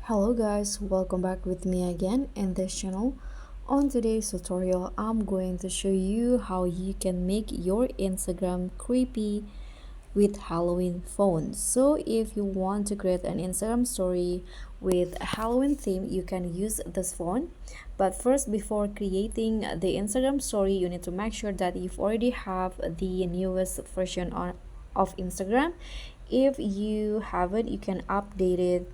Hello guys, welcome back with me again in this channel. On today's tutorial, I'm going to show you how you can make your Instagram creepy with Halloween phones. So if you want to create an Instagram story with a Halloween theme, you can use this phone. But first, before creating the Instagram story, you need to make sure that you've already have the newest version of Instagram. If you haven't, you can update it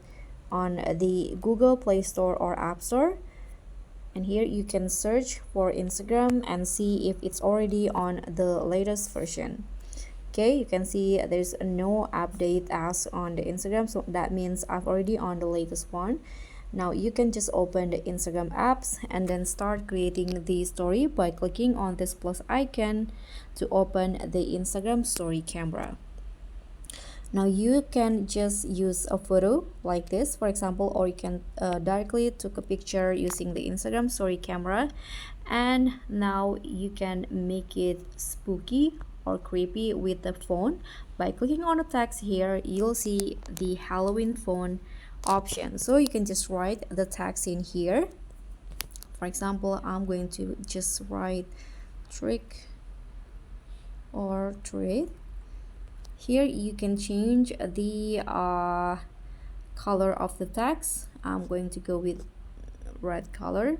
on the Google Play Store or App Store, and here you can search for Instagram and see if it's already on the latest version. Okay, you can see there's no update as on the Instagram, so that means I've already on the latest one. Now you can just open the Instagram apps and then start creating the story by clicking on this plus icon to open the Instagram story camera. Now you can just use a photo like this, for example, or you can directly took a picture using the Instagram story camera, and now you can make it spooky or creepy with the phone by clicking on the text. Here you'll see the Halloween phone option, so you can just write the text in here. For example, I'm going to just write trick or treat. Here you can change the color of the text. I'm going to go with red color.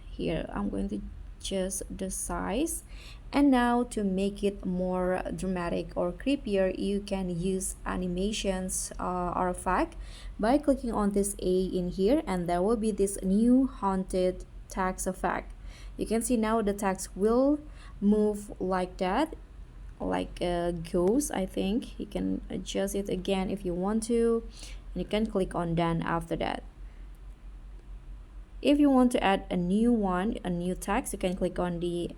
Here I'm going to adjust the size, and now to make it more dramatic or creepier, you can use animations artifact by clicking on this A in here, and there will be this new haunted text effect. You can see now the text will move like that, like a ghost. I think you can adjust it again if you want to, and you can click on done after that. If you want to add a new one, a new text, you can click on the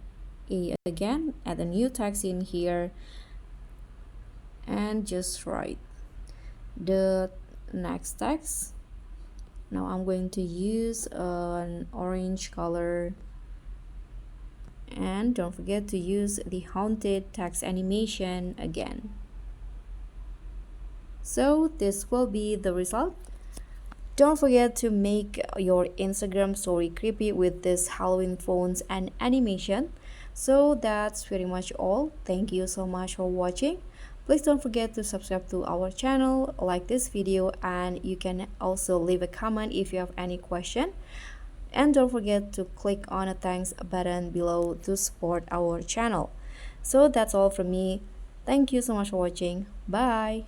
A again, add a new text in here, and just write the next text. Now I'm going to use an orange color, and don't forget to use the haunted text animation again. So this will be the result. Don't forget to make your Instagram story creepy with this Halloween phones and animation. So that's pretty much all. Thank you so much for watching. Please don't forget to subscribe to our channel, like this video, and you can also leave a comment if you have any question. And don't forget to click on a thanks button below to support our channel. So that's all from me. Thank you so much for watching. Bye.